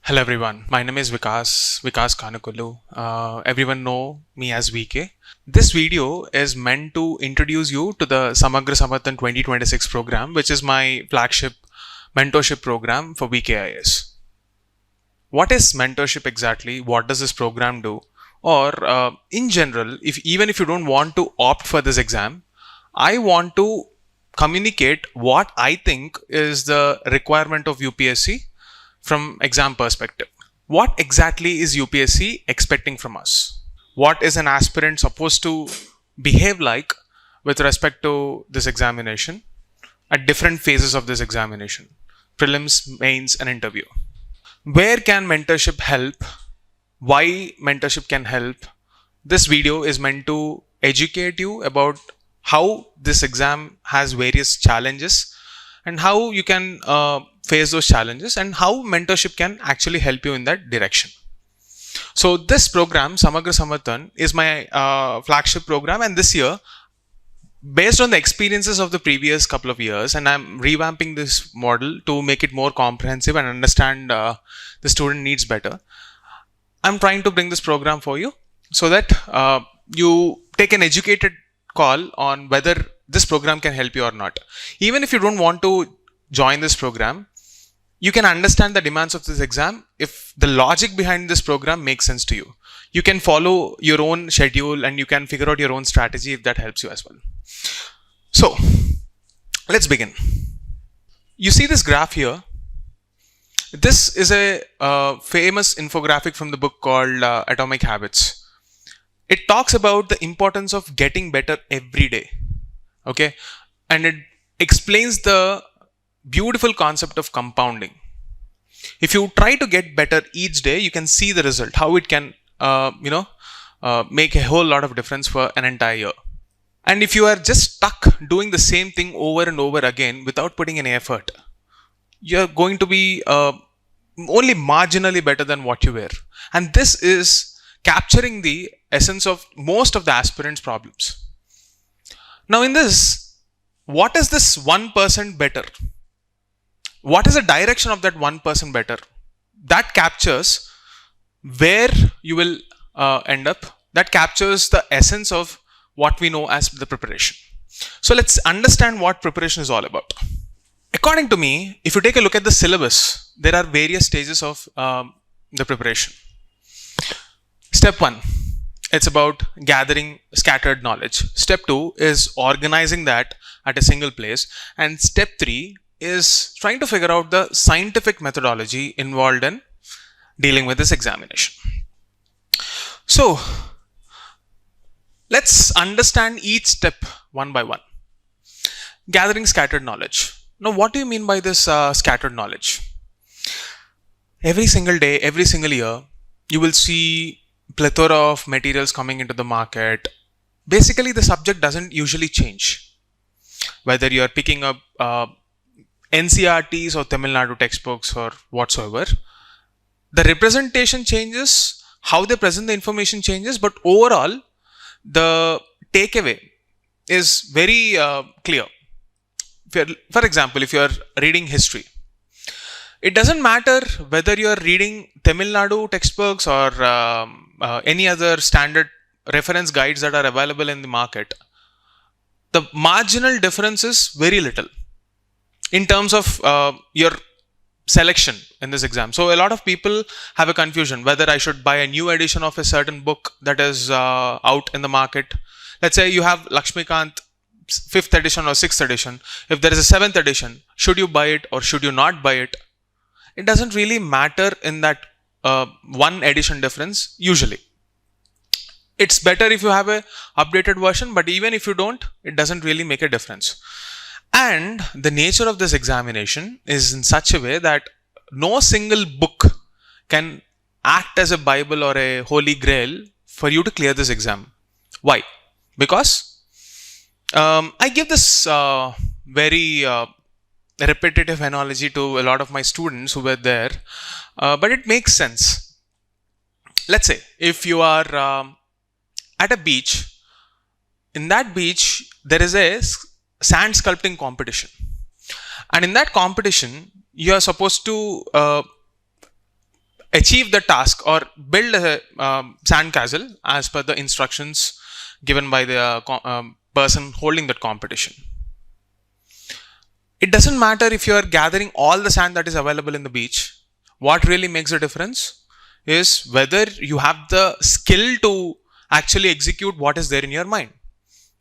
Hello everyone, my name is Vikas Kanakulu. Everyone know me as VK. This video is meant to introduce you to the Samagra Samathan 2026 program, which is my flagship mentorship program for VKIS. What is mentorship exactly? What does this program do? Or in general, even if you don't want to opt for this exam, I want to communicate what I think is the requirement of UPSC from exam perspective. What exactly is UPSC expecting from us? What is an aspirant supposed to behave like with respect to this examination at different phases of this examination? Prelims, mains, and interview. Where can mentorship help? Why mentorship can help? This video is meant to educate you about how this exam has various challenges and how you can face those challenges and how mentorship can actually help you in that direction. So this program, Samagra Samathan, is my flagship program, and this year, based on the experiences of the previous couple of years, and I'm revamping this model to make it more comprehensive and understand the student needs better. I'm trying to bring this program for you so that you take an educated call on whether this program can help you or not. Even if you don't want to join this program, you can understand the demands of this exam if the logic behind this program makes sense to you. You can follow your own schedule and you can figure out your own strategy if that helps you as well. So, let's begin. You see this graph here. This is a famous infographic from the book called Atomic Habits. It talks about the importance of getting better every day. Okay, and it explains the beautiful concept of compounding. If you try to get better each day, you can see the result, how it can make a whole lot of difference for an entire year. And if you are just stuck doing the same thing over and over again without putting any effort, you're going to be only marginally better than what you were. And this is capturing the essence of most of the aspirants' problems. Now in this, what is this 1% better? What is the direction of that 1% better? That captures where you will end up. That captures the essence of what we know as the preparation. So let's understand what preparation is all about. According to me, if you take a look at the syllabus, there are various stages of the preparation. Step 1. It's about gathering scattered knowledge. Step 2 is organizing that at a single place. And step 3 is trying to figure out the scientific methodology involved in dealing with this examination. So, let's understand each step one by one. Gathering scattered knowledge. Now, what do you mean by this scattered knowledge? Every single day, every single year, you will see plethora of materials coming into the market. Basically, the subject doesn't usually change. Whether you're picking up NCRTs or Tamil Nadu textbooks or whatsoever, the representation changes, how they present the information changes, but overall, the takeaway is very clear. For example, if you're reading history, it doesn't matter whether you're reading Tamil Nadu textbooks or any other standard reference guides that are available in the market. The marginal difference is very little in terms of your selection in this exam. So a lot of people have a confusion whether I should buy a new edition of a certain book that is out in the market. Let's say you have Lakshmikant 5th edition or 6th edition. If there is a 7th edition, should you buy it or should you not buy it? It doesn't really matter in that one edition difference usually. It's better if you have a updated version, but even if you don't, it doesn't really make a difference. And the nature of this examination is in such a way that no single book can act as a Bible or a holy grail for you to clear this exam. Why? Because I give this very repetitive analogy to a lot of my students who were there, but it makes sense. Let's say if you are at a beach, in that beach there is a sand sculpting competition, and in that competition you are supposed to achieve the task or build a sandcastle as per the instructions given by the person holding that competition. It doesn't matter if you are gathering all the sand that is available in the beach. What really makes a difference is whether you have the skill to actually execute what is there in your mind.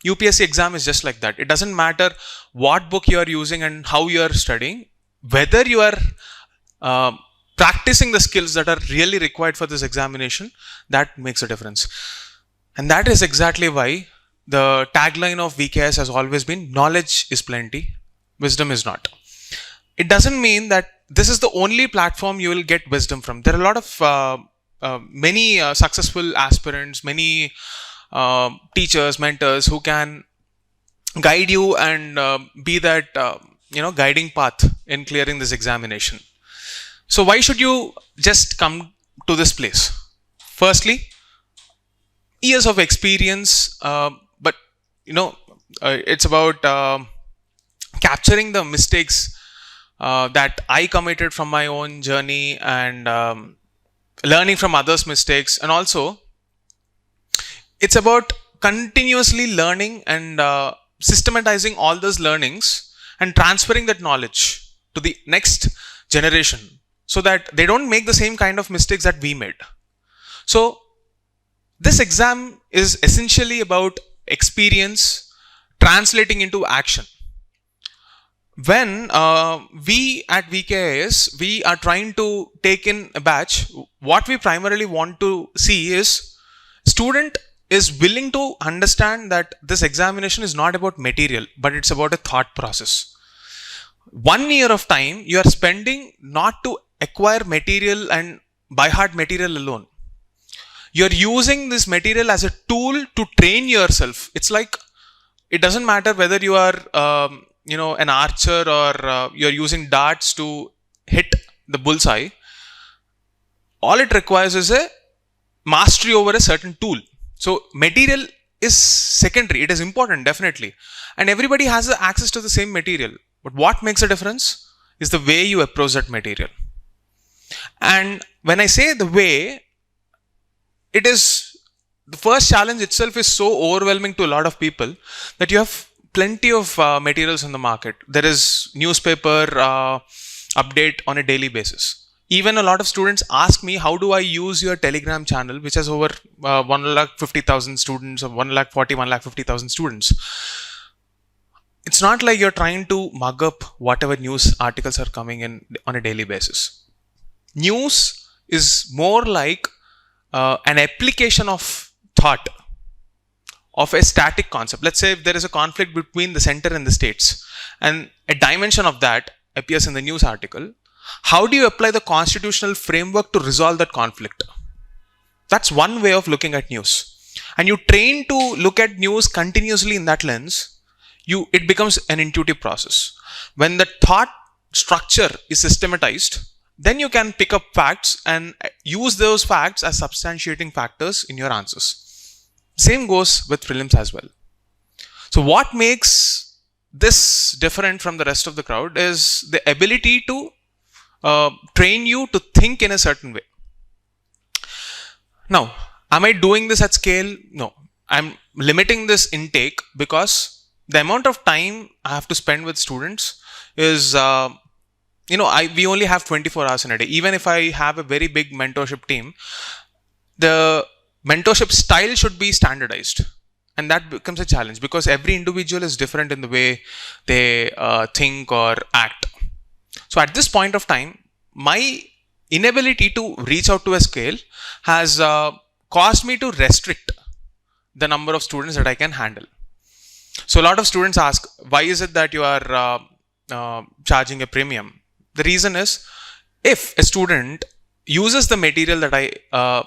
UPSC exam is just like that. It doesn't matter what book you are using and how you are studying, whether you are practicing the skills that are really required for this examination, that makes a difference. And that is exactly why the tagline of VKS has always been knowledge is plenty, wisdom is not. It doesn't mean that this is the only platform you will get wisdom from. There are a lot of many successful aspirants, many teachers, mentors who can guide you and be that guiding path in clearing this examination. So why should you just come to this place? Firstly, years of experience, but it's about capturing the mistakes that I committed from my own journey and learning from others' mistakes, and also it's about continuously learning and systematizing all those learnings and transferring that knowledge to the next generation so that they don't make the same kind of mistakes that we made. So this exam is essentially about experience translating into action. When we at VKIS, we are trying to take in a batch, what we primarily want to see is student is willing to understand that this examination is not about material, but it's about a thought process. 1 year of time you are spending not to acquire material and by heart material alone. You're using this material as a tool to train yourself. It's like, it doesn't matter whether you are an archer or you're using darts to hit the bullseye. All it requires is a mastery over a certain tool. So material is secondary. It is important, definitely. And everybody has access to the same material. But what makes a difference is the way you approach that material. And when I say the way, it is the first challenge itself is so overwhelming to a lot of people that you have plenty of materials in the market. There is newspaper update on a daily basis. Even a lot of students ask me, how do I use your Telegram channel, which has over 150,000 students or 150,000 students. It's not like you're trying to mug up whatever news articles are coming in on a daily basis. News is more like an application of thought of a static concept. Let's say if there is a conflict between the center and the states, and a dimension of that appears in the news article, how do you apply the constitutional framework to resolve that conflict? That's one way of looking at news. And you train to look at news continuously in that lens, it becomes an intuitive process. When the thought structure is systematized, then you can pick up facts and use those facts as substantiating factors in your answers. Same goes with prelims as well. So what makes this different from the rest of the crowd is the ability to train you to think in a certain way. Now, am I doing this at scale? No. I'm limiting this intake because the amount of time I have to spend with students is, we only have 24 hours in a day. Even if I have a very big mentorship team, the mentorship style should be standardized. And that becomes a challenge because every individual is different in the way they think or act. So at this point of time, my inability to reach out to a scale has caused me to restrict the number of students that I can handle. So a lot of students ask, why is it that you are charging a premium? The reason is, if a student uses the material that I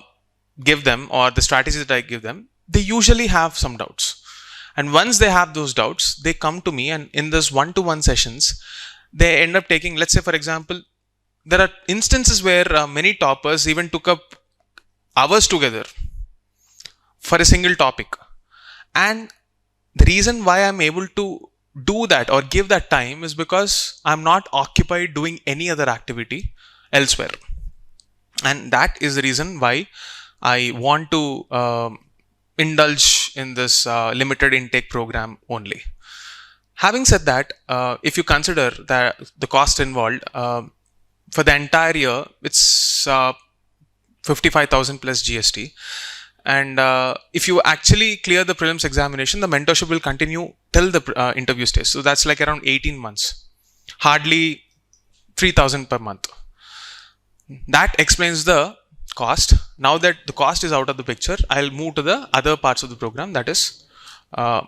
give them or the strategies that I give them, they usually have some doubts. And once they have those doubts, they come to me, and in this one-to-one sessions, they end up taking, let's say for example, there are instances where many toppers even took up hours together for a single topic. And the reason why I'm able to do that or give that time is because I'm not occupied doing any other activity elsewhere. And that is the reason why I want to indulge in this limited intake program only. Having said that, if you consider the cost involved for the entire year, it's 55,000 plus GST. And if you actually clear the prelims examination, the mentorship will continue till the interview stage. So that's like around 18 months, hardly 3,000 per month. That explains the cost. Now that the cost is out of the picture, I'll move to the other parts of the program, that is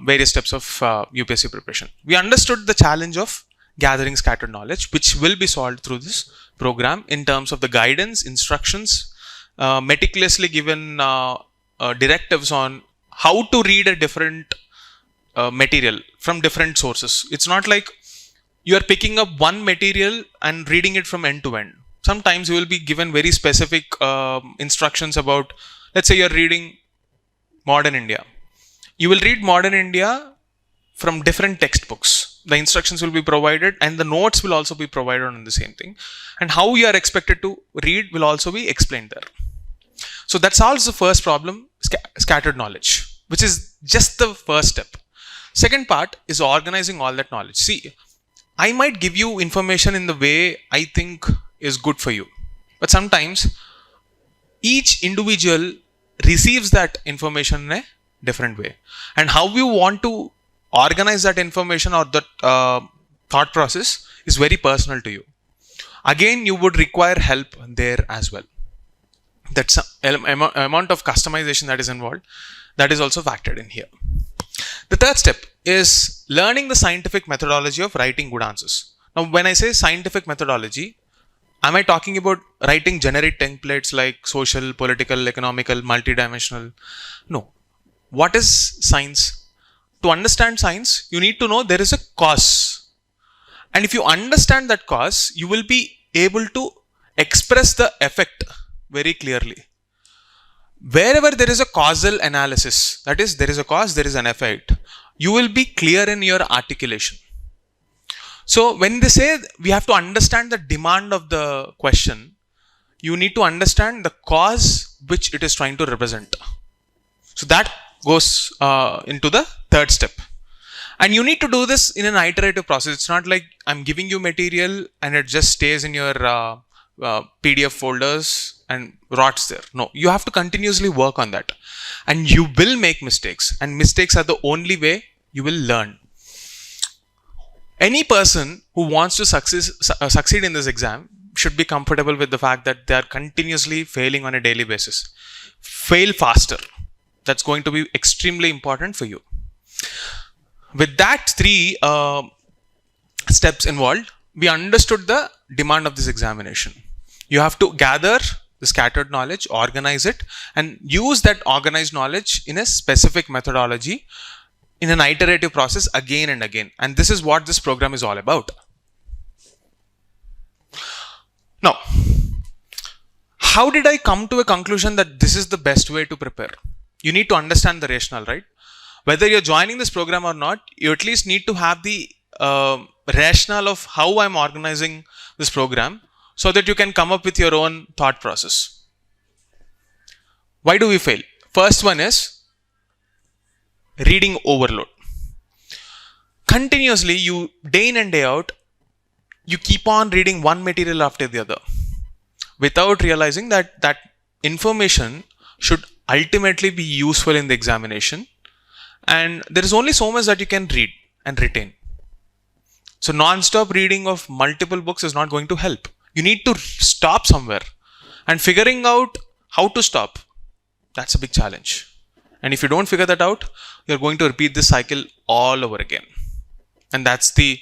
various steps of UPSC preparation. We understood the challenge of gathering scattered knowledge, which will be solved through this program in terms of the guidance, instructions, meticulously given directives on how to read a different material from different sources. It's not like you are picking up one material and reading it from end to end. Sometimes you will be given very specific instructions about, let's say you're reading Modern India. You will read Modern India from different textbooks. The instructions will be provided and the notes will also be provided on the same thing. And how you are expected to read will also be explained there. So that solves the first problem, scattered knowledge, which is just the first step. Second part is organizing all that knowledge. See, I might give you information in the way I think is good for you, but sometimes each individual receives that information in a different way, and how you want to organize that information or that thought process is very personal to you. Again, you would require help there as well. That's amount of customization that is involved, that is also factored in here. The third step is learning the scientific methodology of writing good answers. Now, when I say scientific methodology, am I talking about writing generic templates like social, political, economical, multidimensional? No. What is science? To understand science, you need to know there is a cause. And if you understand that cause, you will be able to express the effect very clearly. Wherever there is a causal analysis, that is, there is a cause, there is an effect, you will be clear in your articulation. So when they say we have to understand the demand of the question, you need to understand the cause which it is trying to represent. So that goes into the third step. And you need to do this in an iterative process. It's not like I'm giving you material and it just stays in your PDF folders and rots there. No, you have to continuously work on that. And you will make mistakes. And mistakes are the only way you will learn. Any person who wants to succeed in this exam should be comfortable with the fact that they are continuously failing on a daily basis. Fail faster. That's going to be extremely important for you. With that three steps involved, we understood the demand of this examination. You have to gather the scattered knowledge, organize it, and use that organized knowledge in a specific methodology in an iterative process again and again. And this is what this program is all about. Now, how did I come to a conclusion that this is the best way to prepare? You need to understand the rationale, right? Whether you're joining this program or not, you at least need to have the rationale of how I'm organizing this program so that you can come up with your own thought process. Why do we fail? First one is reading overload. Continuously, you day in and day out, you keep on reading one material after the other without realizing that that information should ultimately be useful in the examination. And there is only so much that you can read and retain. So non-stop reading of multiple books is not going to help. You need to stop somewhere, and figuring out how to stop, that's a big challenge. And if you don't figure that out, you're going to repeat this cycle all over again. And that's the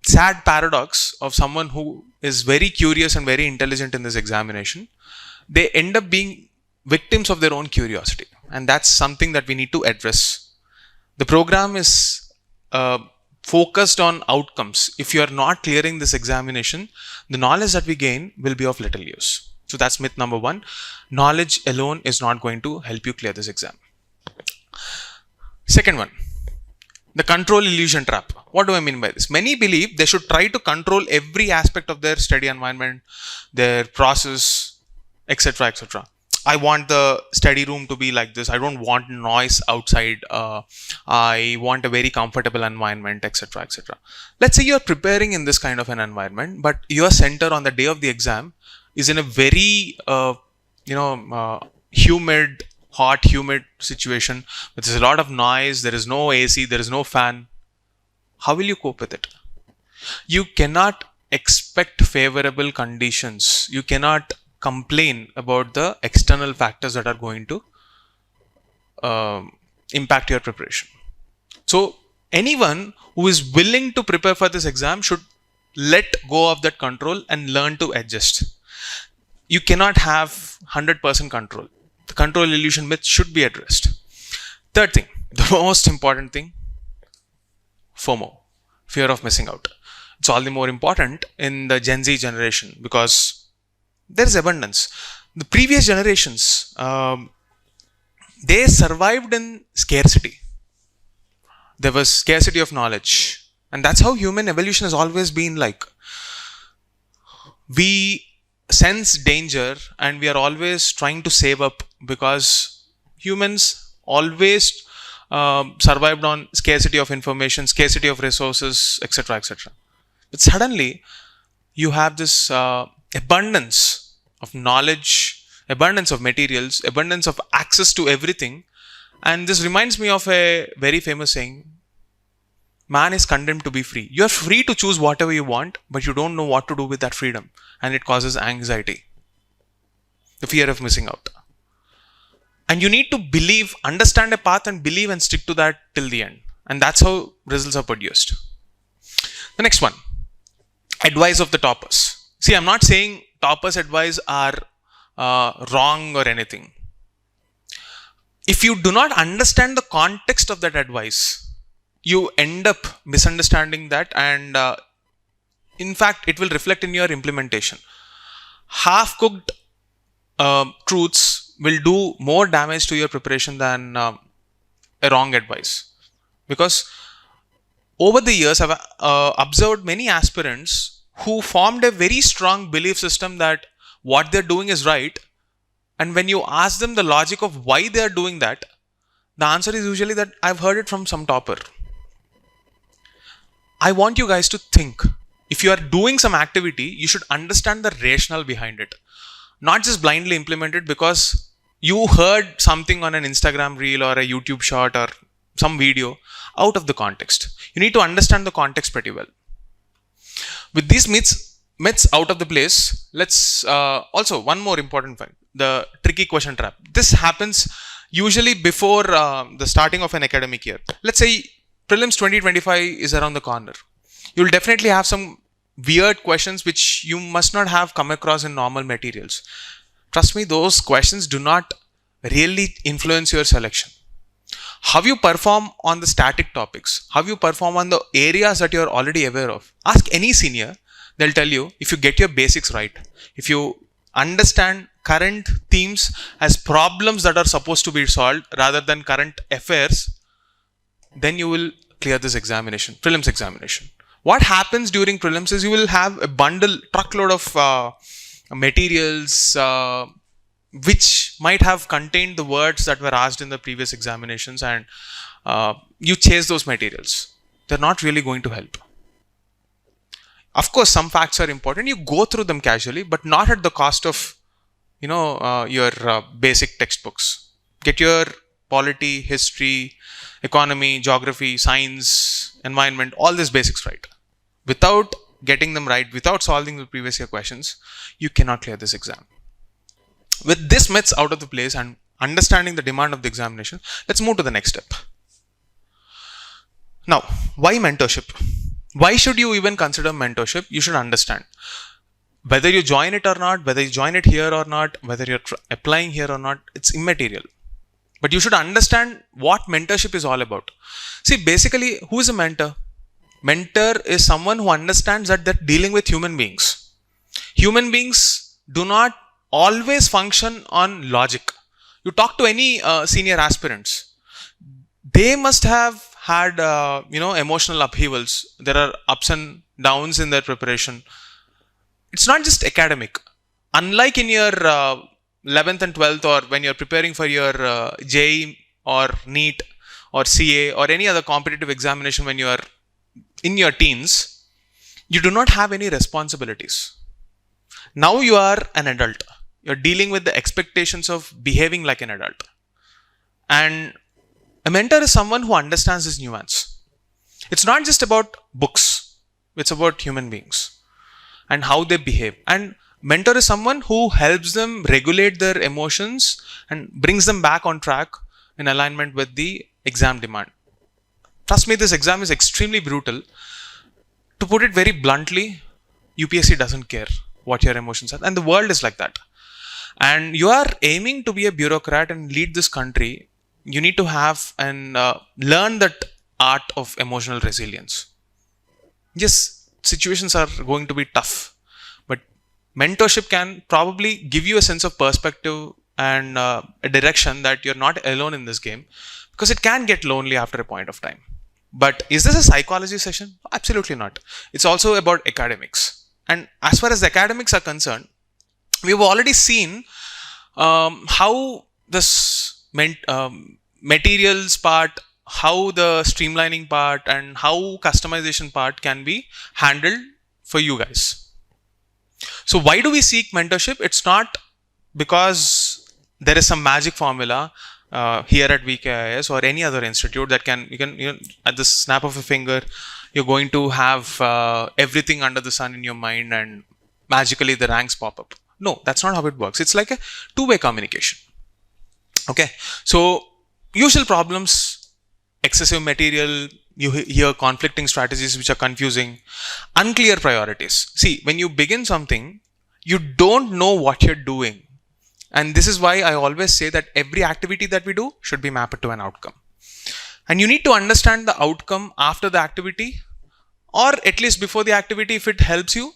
sad paradox of someone who is very curious and very intelligent in this examination. They end up being victims of their own curiosity. And that's something that we need to address. The program is focused on outcomes. If you are not clearing this examination, the knowledge that we gain will be of little use. So that's myth number one. Knowledge alone is not going to help you clear this exam. Second one, the control illusion trap. What do I mean by this? Many believe they should try to control every aspect of their study environment, their process, etc., etc. I want the study room to be like this. I don't want noise outside. I want a very comfortable environment, etc., etc. Let's say you're preparing in this kind of an environment, but your center on the day of the exam is in a very, humid, hot, humid situation. There's a lot of noise. There is no AC. There is no fan. How will you cope with it? You cannot expect favorable conditions. You cannot complain about the external factors that are going to impact your preparation. So anyone who is willing to prepare for this exam should let go of that control and learn to adjust. You cannot have 100% control. The control illusion myth should be addressed. Third thing, the most important thing, FOMO, fear of missing out. It's all the more important in the Gen Z generation because there is abundance. The previous generations, they survived in scarcity. There was scarcity of knowledge. And that's how human evolution has always been like. We sense danger and we are always trying to save up because humans always survived on scarcity of information, scarcity of resources, etc., etc. But suddenly, you have this abundance of knowledge, abundance of materials, abundance of access to everything. And this reminds me of a very famous saying, man is condemned to be free. You are free to choose whatever you want, but you don't know what to do with that freedom. And it causes anxiety, the fear of missing out. And you need to believe, understand a path and believe and stick to that till the end. And that's how results are produced. The next one, advice of the toppers. See, I'm not saying toppers' advice are wrong or anything. If you do not understand the context of that advice, you end up misunderstanding that, and in fact, it will reflect in your implementation. Half-cooked truths will do more damage to your preparation than a wrong advice. Because over the years, I've observed many aspirants who formed a very strong belief system that what they're doing is right. And when you ask them the logic of why they're doing that, the answer is usually that I've heard it from some topper. I want you guys to think. If you are doing some activity, you should understand the rationale behind it. Not just blindly implement it because you heard something on an Instagram reel or a YouTube short or some video out of the context. You need to understand the context pretty well. With these myths out of the place, let's also one more important point, the tricky question trap. This happens usually before the starting of an academic year. Let's say Prelims 2025 is around the corner. You'll definitely have some weird questions which you must not have come across in normal materials. Trust me, those questions do not really influence your selection. How you perform on the static topics, how you perform on the areas that you're already aware of. Ask any senior, they'll tell you if you get your basics right, if you understand current themes as problems that are supposed to be solved rather than current affairs, then you will clear this examination, prelims examination. What happens during prelims is you will have a truckload of materials which might have contained the words that were asked in the previous examinations, and you chase those materials. They're not really going to help. Of course, some facts are important. You go through them casually, but not at the cost of, your basic textbooks. Get your polity, history, economy, geography, science, environment, all these basics right. Without getting them right, without solving the previous year questions, you cannot clear this exam. With this myths out of the place and understanding the demand of the examination, let's move to the next step. Now, why mentorship? Why should you even consider mentorship? You should understand. Whether you join it or not, whether you join it here or not, whether you're applying here or not, it's immaterial. But you should understand what mentorship is all about. See, basically, who is a mentor? Mentor is someone who understands that they're dealing with human beings. Human beings do not always function on logic. You talk to any senior aspirants, they must have had emotional upheavals. There are ups and downs in their preparation. It's not just academic. Unlike in your 11th and 12th, or when you're preparing for your JEE or NEET or CA or any other competitive examination when you are in your teens, you do not have any responsibilities. Now you are an adult. You're dealing with the expectations of behaving like an adult. And a mentor is someone who understands this nuance. It's not just about books. It's about human beings and how they behave. And mentor is someone who helps them regulate their emotions and brings them back on track in alignment with the exam demand. Trust me, this exam is extremely brutal. To put it very bluntly, UPSC doesn't care what your emotions are. And the world is like that. And you are aiming to be a bureaucrat and lead this country. You need to have and learn that art of emotional resilience. Yes, situations are going to be tough, but mentorship can probably give you a sense of perspective and a direction that you're not alone in this game, because it can get lonely after a point of time. But is this a psychology session? Absolutely not. It's also about academics. And as far as the academics are concerned, we've already seen how this materials part, how the streamlining part, and how customization part can be handled for you guys. So why do we seek mentorship? It's not because there is some magic formula here at VKIS or any other institute that you can at the snap of a finger, you're going to have everything under the sun in your mind and magically the ranks pop up. No, that's not how it works. It's like a two-way communication. Okay, so usual problems, excessive material, you hear conflicting strategies which are confusing, unclear priorities. See, when you begin something, you don't know what you're doing. And this is why I always say that every activity that we do should be mapped to an outcome. And you need to understand the outcome after the activity, or at least before the activity if it helps you.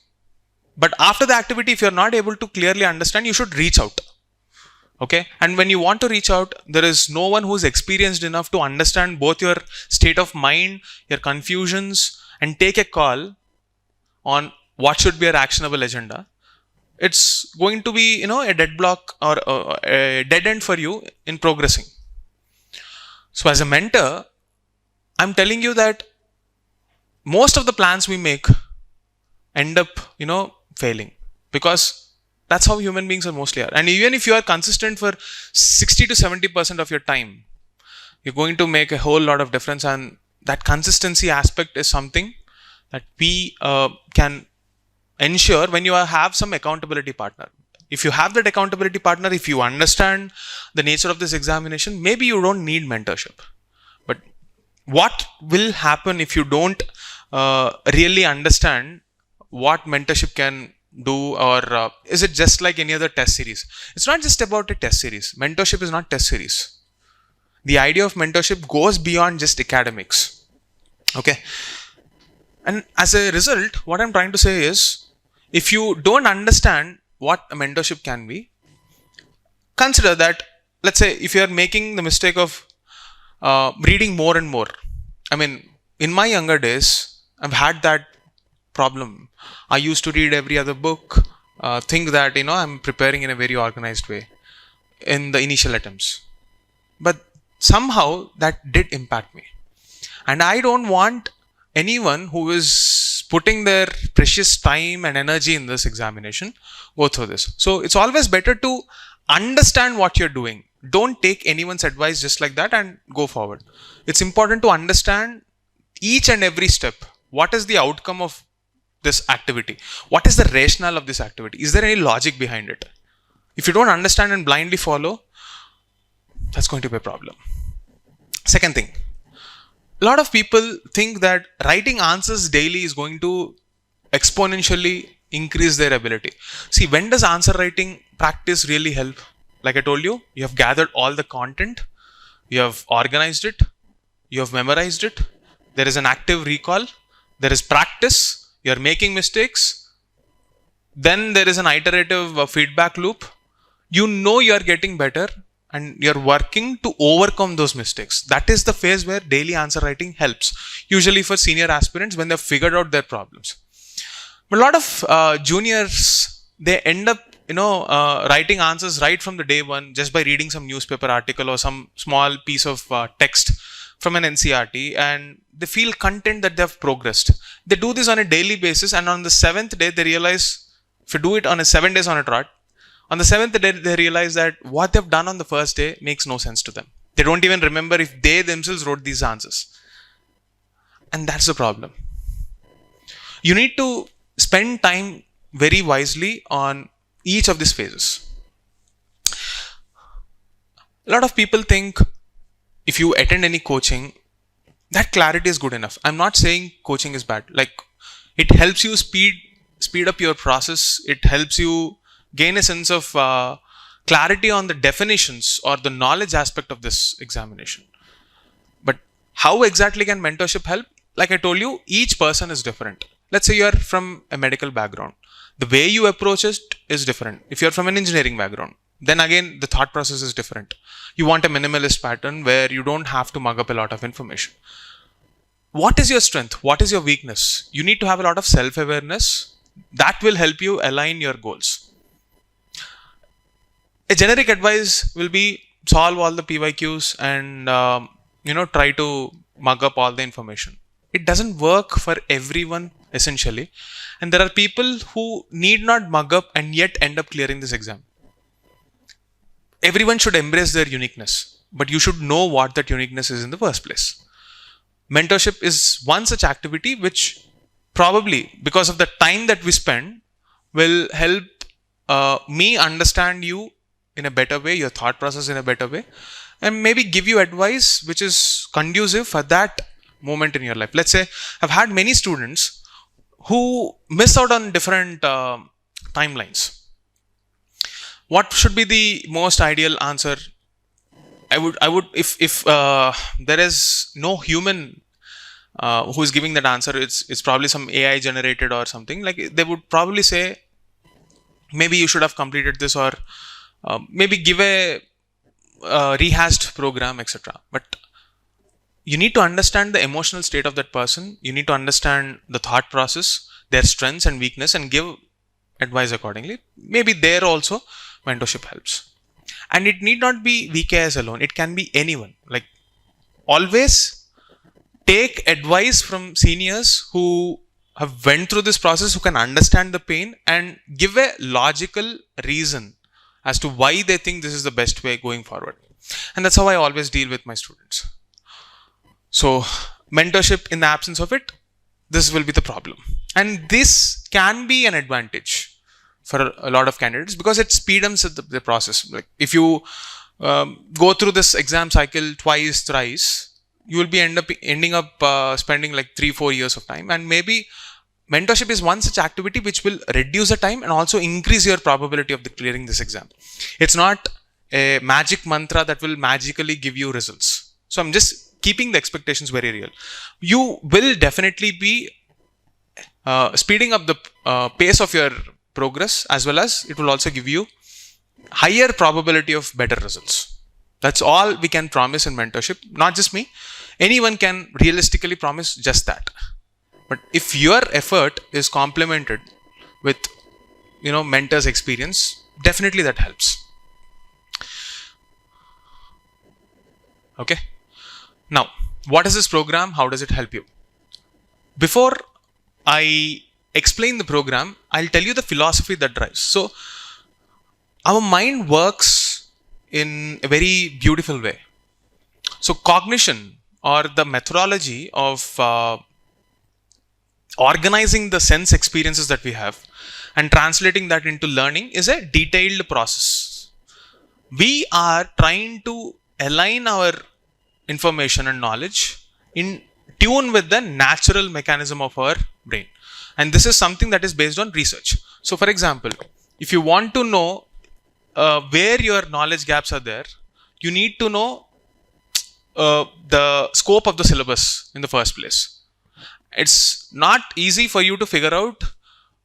But after the activity, if you're not able to clearly understand, you should reach out. Okay. And when you want to reach out, there is no one who's experienced enough to understand both your state of mind, your confusions, and take a call on what should be your actionable agenda. It's going to be, a dead block or a dead end for you in progressing. So as a mentor, I'm telling you that most of the plans we make end up, failing, because that's how human beings are mostly are. And even if you are consistent for 60 to 70% of your time, you're going to make a whole lot of difference. And that consistency aspect is something that we can ensure when you have some accountability partner. If you have that accountability partner, if you understand the nature of this examination, maybe you don't need mentorship. But what will happen if you don't really understand what mentorship can do, or is it just like any other test series? It's not just about a test series. Mentorship is not test series. The idea of mentorship goes beyond just academics. Okay. And as a result, what I'm trying to say is, if you don't understand what a mentorship can be, consider that, let's say, if you're making the mistake of reading more and more. I mean, in my younger days, I've had that problem. I used to read every other book, think that, I'm preparing in a very organized way in the initial attempts. But somehow that did impact me. And I don't want anyone who is putting their precious time and energy in this examination go through this. So it's always better to understand what you're doing. Don't take anyone's advice just like that and go forward. It's important to understand each and every step. What is the outcome of this activity? What is the rationale of this activity? Is there any logic behind it? If you don't understand and blindly follow, that's going to be a problem. Second thing, a lot of people think that writing answers daily is going to exponentially increase their ability. See, when does answer writing practice really help? Like I told you, you have gathered all the content, you have organized it, you have memorized it, there is an active recall, there is practice, you're making mistakes, then there is an iterative feedback loop. You're getting better and you're working to overcome those mistakes. That is the phase where daily answer writing helps, usually for senior aspirants when they've figured out their problems. But a lot of juniors, they end up writing answers right from the day one just by reading some newspaper article or some small piece of text from an NCRT, and they feel content that they have progressed. They do this on a daily basis, and on the seventh day they realize, if you do it on a 7 days on a trot, on the seventh day they realize that what they've done on the first day makes no sense to them. They don't even remember if they themselves wrote these answers. And that's the problem. You need to spend time very wisely on each of these phases. A lot of people think if you attend any coaching, that clarity is good enough. I'm not saying coaching is bad. Like, it helps you speed up your process. It helps you gain a sense of clarity on the definitions or the knowledge aspect of this examination. But how exactly can mentorship help? Like I told you, each person is different. Let's say you're from a medical background. The way you approach it is different. If you're from an engineering background, then again, the thought process is different. You want a minimalist pattern where you don't have to mug up a lot of information. What is your strength? What is your weakness? You need to have a lot of self-awareness. That will help you align your goals. A generic advice will be solve all the PYQs and try to mug up all the information. It doesn't work for everyone essentially, and there are people who need not mug up and yet end up clearing this exam. Everyone should embrace their uniqueness, but you should know what that uniqueness is in the first place. Mentorship is one such activity which probably, because of the time that we spend, will help me understand you in a better way, your thought process in a better way, and maybe give you advice which is conducive for that moment in your life. Let's say I've had many students who miss out on different timelines. What should be the most ideal answer? I would if there is no human who is giving that answer, it's probably some AI generated or something. Like, they would probably say, maybe you should have completed this, or maybe give a rehashed program, etc. But you need to understand the emotional state of that person. You need to understand the thought process, their strengths and weakness, and give advice accordingly. Maybe there also mentorship helps. And it need not be VKS alone. It can be anyone. Like, always take advice from seniors who have went through this process, who can understand the pain and give a logical reason as to why they think this is the best way going forward. And that's how I always deal with my students. So mentorship, in the absence of it, this will be the problem. And this can be an advantage for a lot of candidates because it speeds the process. Like, if you go through this exam cycle twice, thrice, you will be ending up spending like 3-4 years of time. And maybe mentorship is one such activity which will reduce the time and also increase your probability of clearing this exam. It's not a magic mantra that will magically give you results. So I'm just keeping the expectations very real. You will definitely be speeding up the pace of your progress, as well as it will also give you higher probability of better results. That's all we can promise in mentorship. Not just me. Anyone can realistically promise just that. But if your effort is complemented with, mentor's experience, definitely that helps. Okay. Now, what is this program? How does it help you? Before I explain the program, I'll tell you the philosophy that drives. So, our mind works in a very beautiful way. So, cognition, or the methodology of organizing the sense experiences that we have and translating that into learning, is a detailed process. We are trying to align our information and knowledge in tune with the natural mechanism of our brain. And this is something that is based on research. So, for example, if you want to know where your knowledge gaps are there, you need to know the scope of the syllabus in the first place. It's not easy for you to figure out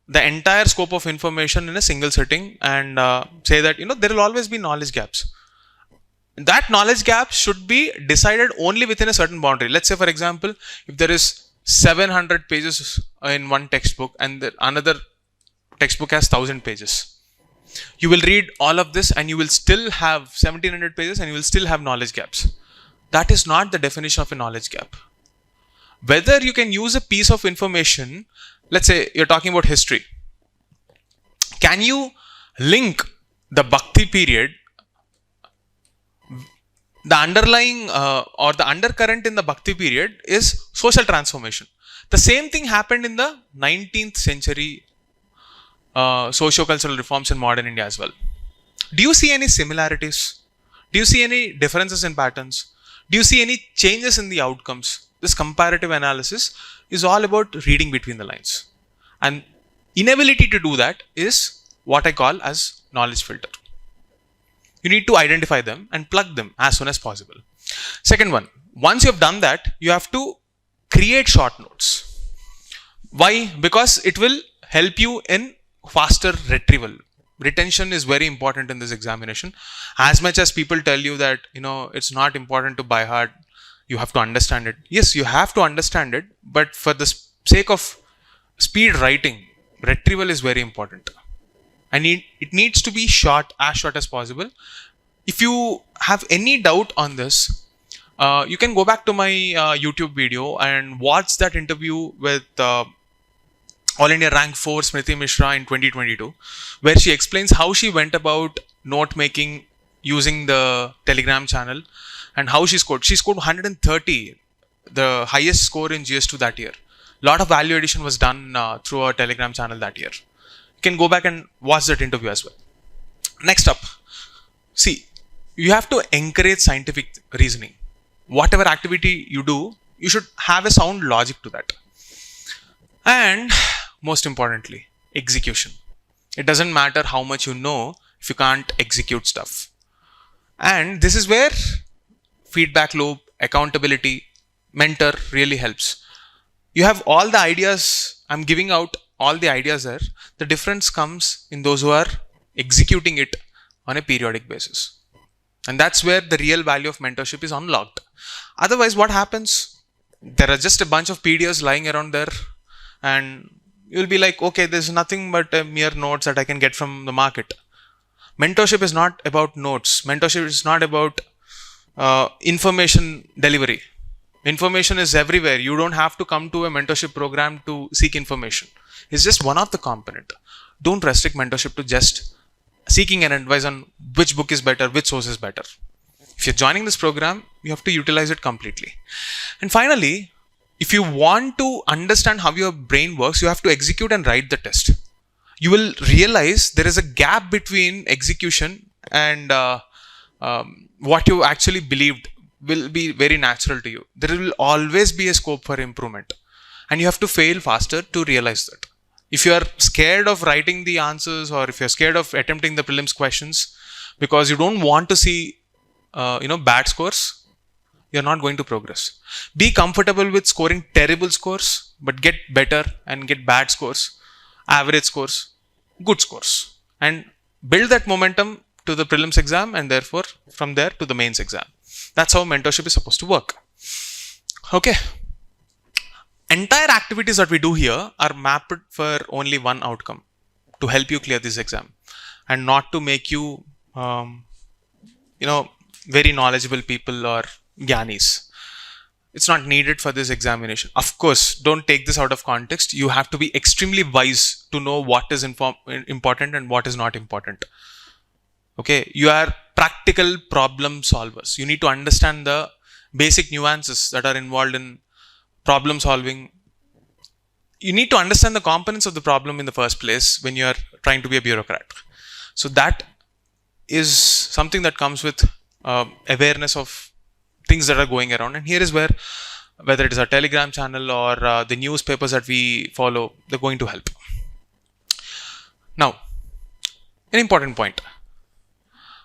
the entire scope of information in a single sitting and say that, there will always be knowledge gaps. That knowledge gap should be decided only within a certain boundary. Let's say, for example, if there is 700 pages in one textbook and another textbook has 1000 pages. You will read all of this and you will still have 1700 pages and you will still have knowledge gaps. That is not the definition of a knowledge gap. Whether you can use a piece of information, let's say you're talking about history. Can you link the Bhakti period, the underlying or the undercurrent in the Bhakti period is social transformation. The same thing happened in the 19th century socio-cultural reforms in modern India as well. Do you see any similarities? Do you see any differences in patterns? Do you see any changes in the outcomes? This comparative analysis is all about reading between the lines. And inability to do that is what I call as knowledge filter. You need to identify them and plug them as soon as possible. Second one, once you have done that, you have to create short notes. Why? Because it will help you in faster retrieval. Retention is very important in this examination. As much as people tell you that, it's not important to by heart, you have to understand it. Yes, you have to understand it, but for the sake of speed writing, retrieval is very important. And it needs to be short as possible. If you have any doubt on this, you can go back to my YouTube video and watch that interview with All India Rank 4 Smriti Mishra in 2022, where she explains how she went about note making using the Telegram channel and how she scored. She scored 130, the highest score in GS2 that year. A lot of value addition was done through our Telegram channel that year. You can go back and watch that interview as well. Next up, see, you have to encourage scientific reasoning. Whatever activity you do, you should have a sound logic to that. And most importantly, execution. It doesn't matter how much you know if you can't execute stuff. And this is where feedback loop, accountability, mentor really helps. You have all the ideas, I'm giving out all the ideas there. The difference comes in those who are executing it on a periodic basis. And that's where the real value of mentorship is unlocked. Otherwise, what happens? There are just a bunch of PDFs lying around there and you'll be like, okay, there's nothing but mere notes that I can get from the market. Mentorship is not about notes. Mentorship is not about information delivery. Information is everywhere. You don't have to come to a mentorship program to seek information. It's just one of the component. Don't restrict mentorship to just seeking an advice on which book is better, which source is better. If you're joining this program, you have to utilize it completely. And finally, if you want to understand how your brain works, you have to execute and write the test. You will realize there is a gap between execution and what you actually believed will be very natural to you. There will always be a scope for improvement. And you have to fail faster to realize that. If you are scared of writing the answers or if you're scared of attempting the prelims questions because you don't want to see bad scores, you're not going to progress. Be comfortable with scoring terrible scores, but get better and get bad scores, average scores, good scores, and build that momentum to the prelims exam and therefore from there to the mains exam. That's how mentorship is supposed to work. Okay. Entire activities that we do here are mapped for only one outcome, to help you clear this exam and not to make you, very knowledgeable people or gyanis. It's not needed for this examination. Of course, don't take this out of context. You have to be extremely wise to know what is important and what is not important. Okay, you are practical problem solvers. You need to understand the basic nuances that are involved in problem solving. You need to understand the components of the problem in the first place when you are trying to be a bureaucrat. So that is something that comes with awareness of things that are going around. And here is where, whether it is our Telegram channel or the newspapers that we follow, they're going to help. Now, an important point.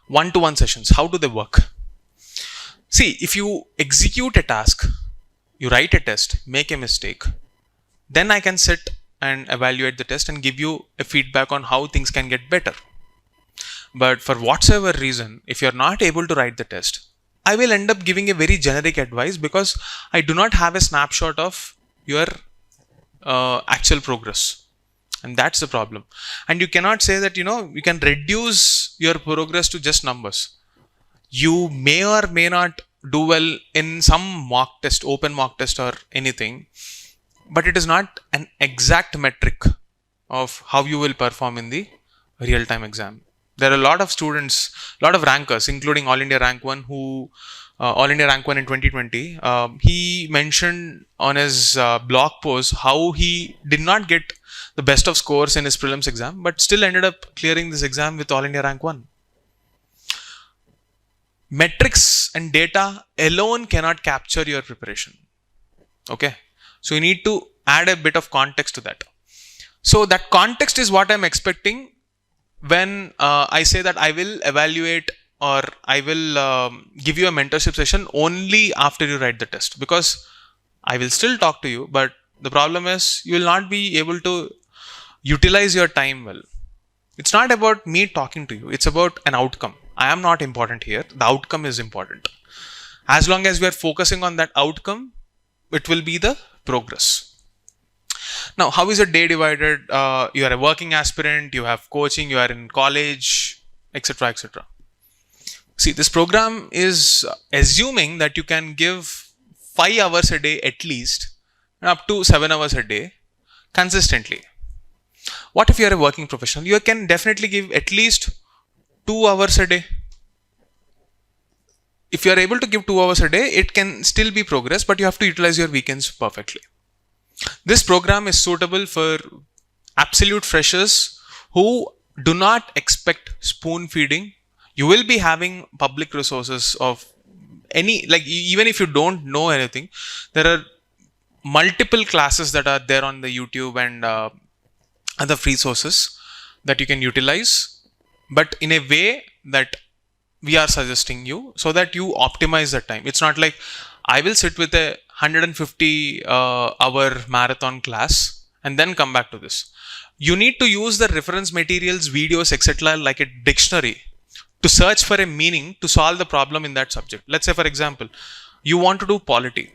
One-to-one sessions, how do they work? See, if you execute a task, you write a test, make a mistake, then I can sit and evaluate the test and give you a feedback on how things can get better. But for whatsoever reason, if you're not able to write the test, I will end up giving a very generic advice because I do not have a snapshot of your actual progress. And that's the problem. And you cannot say that, you can reduce your progress to just numbers. You may or may not do well in some mock test, open mock test or anything, but it is not an exact metric of how you will perform in the real-time exam. There are a lot of students, a lot of rankers, including All India Rank 1, All India Rank 1 in 2020, he mentioned on his blog post how he did not get the best of scores in his prelims exam, but still ended up clearing this exam with All India Rank 1. Metrics and data alone cannot capture your preparation. Okay. So you need to add a bit of context to that. So that context is what I'm expecting when I say that I will evaluate or I will give you a mentorship session only after you write the test, because I will still talk to you, but the problem is you will not be able to utilize your time well. It's not about me talking to you. It's about an outcome. I am not important here. The outcome is important. As long as we are focusing on that outcome, it will be the progress. Now, how is a day divided? You are a working aspirant, you have coaching, you are in college, etc., etc. See, this program is assuming that you can give 5 hours a day at least, and up to 7 hours a day consistently. What if you are a working professional? You can definitely give at least 2 hours a day. If you are able to give 2 hours a day, it can still be progress, but you have to utilize your weekends perfectly. This program is suitable for absolute freshers who do not expect spoon feeding. You will be having public resources of any, like even if you don't know anything, there are multiple classes that are there on the YouTube and other free sources that you can utilize, but in a way that we are suggesting you so that you optimize the time. It's not like I will sit with a 150 hour marathon class and then come back to this. You need to use the reference materials, videos, etc. like a dictionary to search for a meaning to solve the problem in that subject. Let's say, for example, you want to do polity.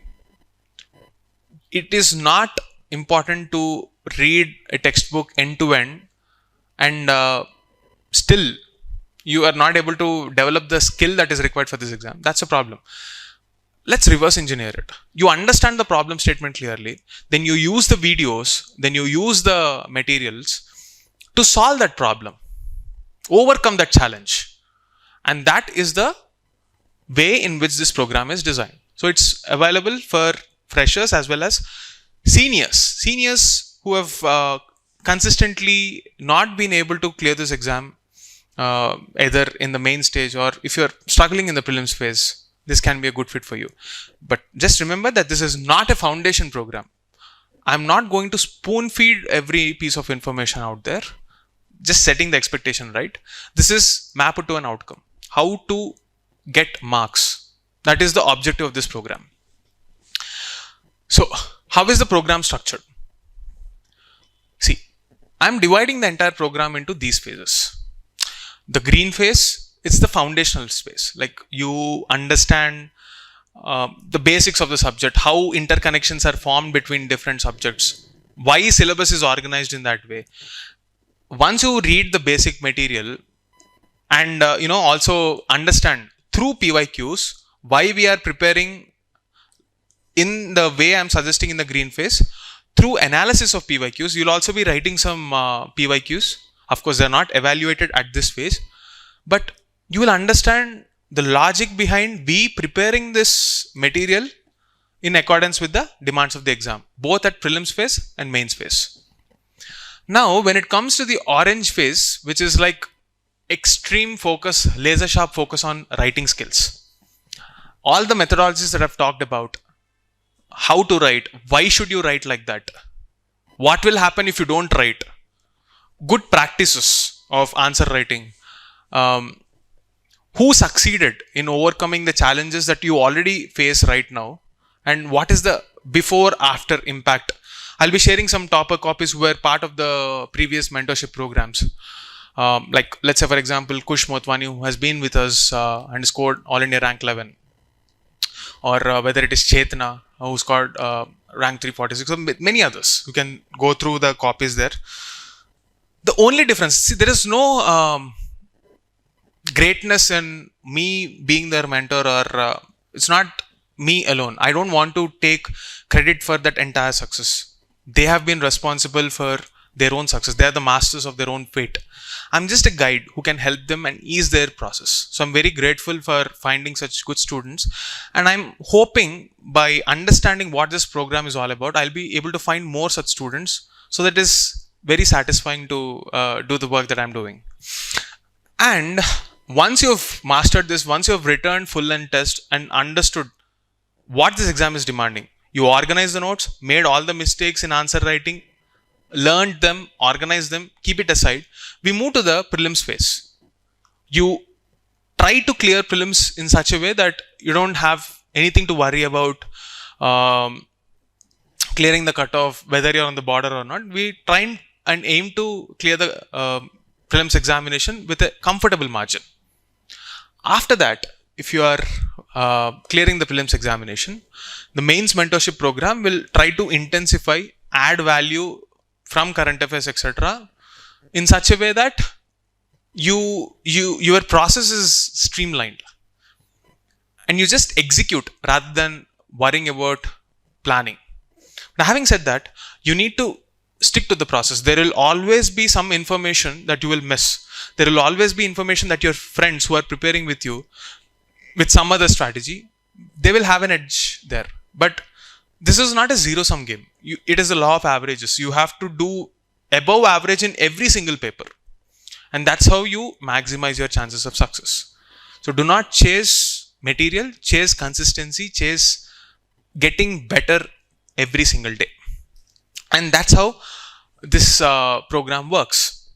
It is not important to read a textbook end to end and still you are not able to develop the skill that is required for this exam. That's a problem. Let's reverse engineer it. You understand the problem statement clearly, then you use the videos, then you use the materials to solve that problem, overcome that challenge. And that is the way in which this program is designed. So it's available for freshers as well as seniors who have consistently not been able to clear this exam, either in the main stage or if you're struggling in the prelims phase, this can be a good fit for you. But just remember that this is not a foundation program. I'm not going to spoon feed every piece of information out there, just setting the expectation right. This is mapped to an outcome. How to get marks. That is the objective of this program. So, how is the program structured? See, I'm dividing the entire program into these phases. The green phase, it's the foundational space. Like you understand the basics of the subject, how interconnections are formed between different subjects, why syllabus is organized in that way. Once you read the basic material and also understand through PYQs why we are preparing in the way I'm suggesting in the green phase, through analysis of PYQs, you'll also be writing some PYQs. Of course, they're not evaluated at this phase, but you will understand the logic behind we preparing this material in accordance with the demands of the exam, both at prelims phase and mains phase. Now, when it comes to the orange phase, which is like extreme focus, laser sharp focus on writing skills. All the methodologies that I've talked about, how to write, why should you write like that? What will happen if you don't write? Good practices of answer writing. Who succeeded in overcoming the challenges that you already face right now? And what is the before after impact? I'll be sharing some topper copies who were part of the previous mentorship programs. Like let's say for example, Kush Motwani, who has been with us and scored All India Rank 11. Or whether it is Chetna, who scored rank 346, or many others. You can go through the copies there. The only difference, see, there is no greatness in me being their mentor, or it's not me alone. I don't want to take credit for that entire success. They have been responsible for their own success. They are the masters of their own fate. I'm just a guide who can help them and ease their process. So I'm very grateful for finding such good students, and I'm hoping by understanding what this program is all about, I'll be able to find more such students, so that is very satisfying to do the work that I'm doing. And once you've mastered this, once you've returned full length test and understood what this exam is demanding, you organize the notes, made all the mistakes in answer writing, learned them, organized them, keep it aside. We move to the prelims phase. You try to clear prelims in such a way that you don't have anything to worry about clearing the cutoff, whether you're on the border or not. We try and aim to clear the prelims examination with a comfortable margin. After that, if you are clearing the prelims examination, the mains mentorship program will try to intensify, add value from current affairs, etc., in such a way that your process is streamlined and you just execute rather than worrying about planning. Now, having said that, you need to stick to the process. There will always be some information that you will miss. There will always be information that your friends who are preparing with you with some other strategy, they will have an edge there. But this is not a zero-sum game. It is a law of averages. You have to do above average in every single paper. And that's how you maximize your chances of success. So do not chase material, chase consistency, chase getting better every single day. And that's how this program works.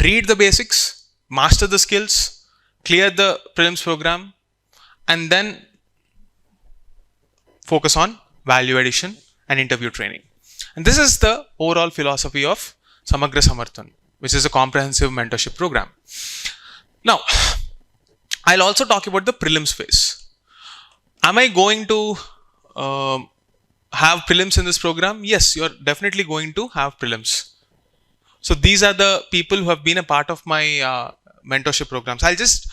Read the basics, master the skills, clear the prelims program, and then focus on value addition and interview training. And this is the overall philosophy of Samagra Samarthan, which is a comprehensive mentorship program. Now, I'll also talk about the prelims phase. Am I going to have prelims in this program? Yes, you're definitely going to have prelims. So these are the people who have been a part of my mentorship programs. I'll just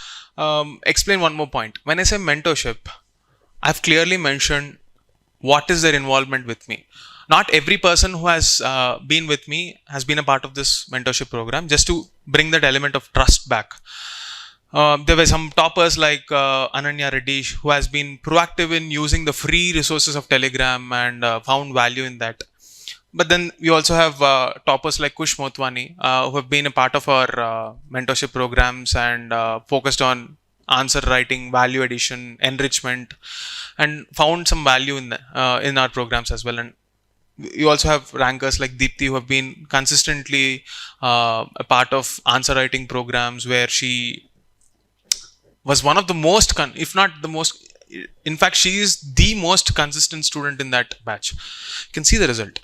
explain one more point. When I say mentorship, I've clearly mentioned what is their involvement with me. Not every person who has been with me has been a part of this mentorship program, just to bring that element of trust back. There were some toppers like Ananya Reddy, who has been proactive in using the free resources of Telegram and found value in that. But then we also have toppers like Kush Motwani, who have been a part of our mentorship programs and focused on answer writing, value addition, enrichment, and found some value in our programs as well. And you also have rankers like Deepthi, who have been consistently a part of answer writing programs, where she was one of the most, if not the most, in fact, she is the most consistent student in that batch. You can see the result.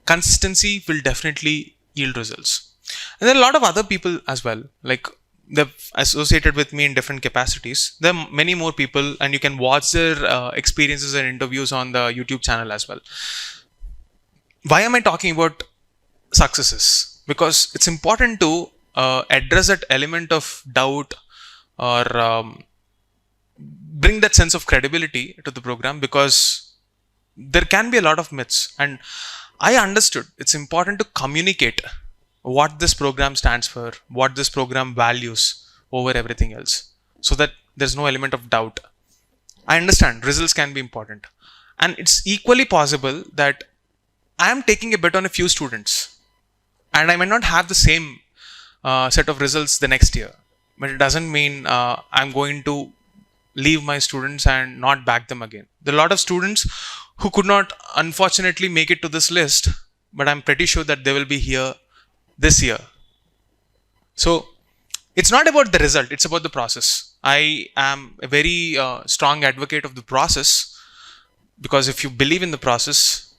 Consistency will definitely yield results. And there are a lot of other people as well, like they've associated with me in different capacities. There are many more people, and you can watch their experiences and interviews on the YouTube channel as well. Why am I talking about successes? Because it's important to address that element of doubt, or bring that sense of credibility to the program, because there can be a lot of myths. And I understood it's important to communicate what this program stands for, what this program values over everything else, so that there's no element of doubt. I understand results can be important, and it's equally possible that I am taking a bet on a few students, and I might not have the same set of results the next year. But it doesn't mean I'm going to leave my students and not back them again. There are a lot of students who could not, unfortunately, make it to this list, but I'm pretty sure that they will be here this year. So it's not about the result, it's about the process. I am a very strong advocate of the process, because if you believe in the process,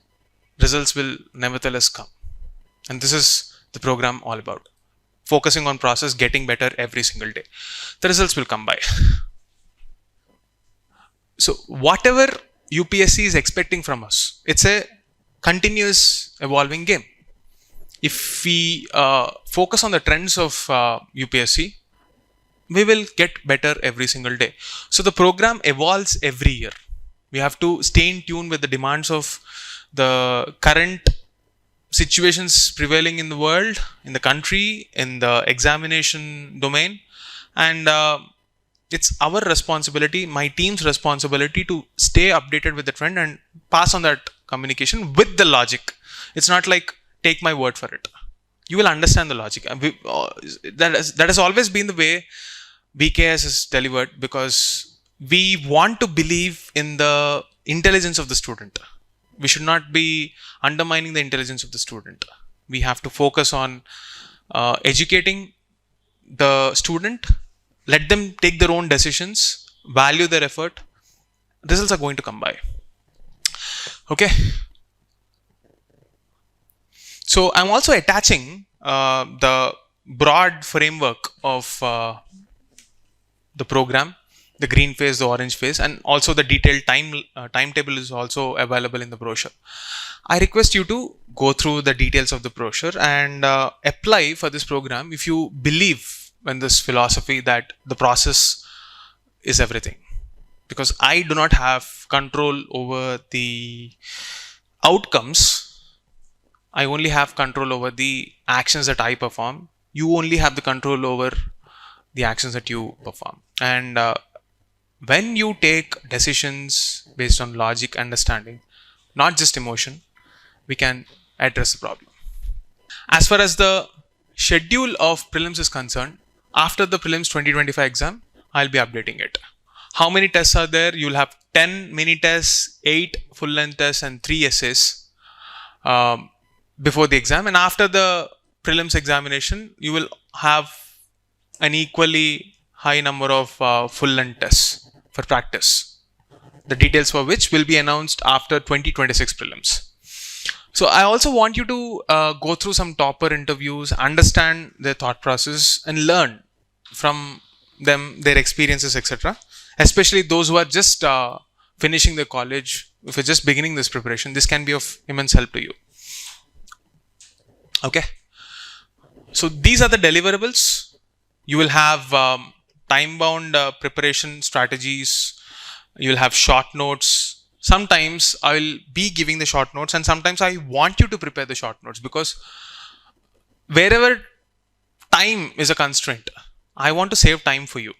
results will nevertheless come. And this is the program all about. Focusing on process, getting better every single day. The results will come by. So whatever UPSC is expecting from us, it's a continuous evolving game. if we focus on the trends of UPSC, we will get better every single day. So the program evolves every year. We have to stay in tune with the demands of the current situations prevailing in the world, in the country, in the examination domain, and it's our responsibility, my team's responsibility, to stay updated with the trend and pass on that communication with the logic. It's not like take my word for it. You will understand the logic. That has always been the way BKS is delivered, because we want to believe in the intelligence of the student. We should not be undermining the intelligence of the student. We have to focus on educating the student, let them take their own decisions, value their effort. Results are going to come by. Okay. So I'm also attaching the broad framework of the program, the green phase, the orange phase, and also the detailed timetable is also available in the brochure. I request you to go through the details of the brochure and apply for this program if you believe in this philosophy that the process is everything. Because I do not have control over the outcomes. I only have control over the actions that I perform. You only have the control over the actions that you perform. And when you take decisions based on logic, understanding, not just emotion, we can address the problem. As far as the schedule of prelims is concerned, after the prelims 2025 exam, I'll be updating it. How many tests are there? You'll have 10 mini tests, 8 full length tests, and 3 essays before the exam. And after the prelims examination, you will have an equally high number of full length tests for practice, the details for which will be announced after 2026 prelims. So I also want you to go through some topper interviews, understand their thought process, and learn from them, their experiences, etc. Especially those who are just finishing their college. If you're just beginning this preparation, this can be of immense help to you. Okay. So these are the deliverables. You will have time-bound preparation strategies. You will have short notes. Sometimes I will be giving the short notes, and sometimes I want you to prepare the short notes, because wherever time is a constraint, I want to save time for you.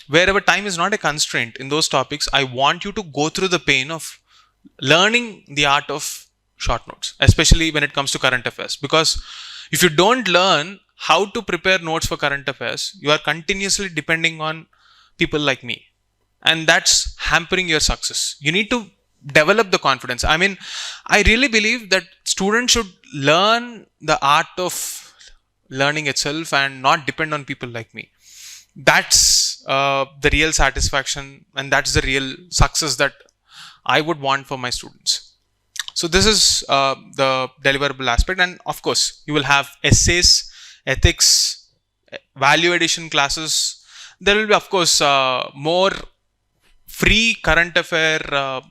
Wherever time is not a constraint in those topics, I want you to go through the pain of learning the art of short notes, especially when it comes to current affairs. Because if you don't learn how to prepare notes for current affairs, you are continuously depending on people like me. And that's hampering your success. You need to develop the confidence. I mean, I really believe that students should learn the art of learning itself and not depend on people like me. That's the real satisfaction, and that's the real success that I would want for my students. So this is the deliverable aspect. And of course, you will have essays, ethics, value addition classes. There will be, of course, more free current affair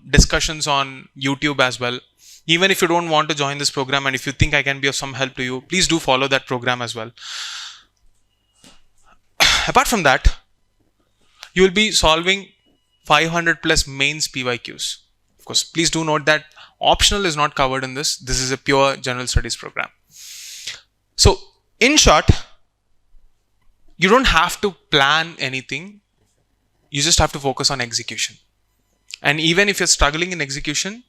discussions on YouTube as well. Even if you don't want to join this program, and if you think I can be of some help to you, please do follow that program as well. Apart from that, you will be solving 500 plus mains PYQs. Of course, please do note that optional is not covered in this. This is a pure general studies program. So in short, you don't have to plan anything. You just have to focus on execution. And even if you're struggling in execution,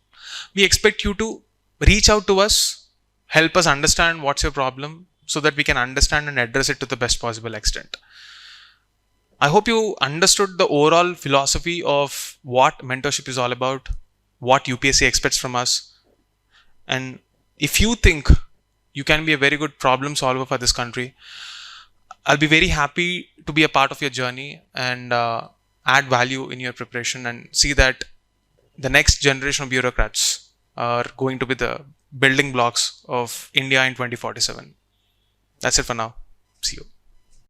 we expect you to reach out to us, help us understand what's your problem, so that we can understand and address it to the best possible extent. I hope you understood the overall philosophy of what mentorship is all about, what UPSC expects from us. And if you think you can be a very good problem solver for this country, I'll be very happy to be a part of your journey and add value in your preparation, and see that the next generation of bureaucrats are going to be the building blocks of India in 2047. That's it for now. See you.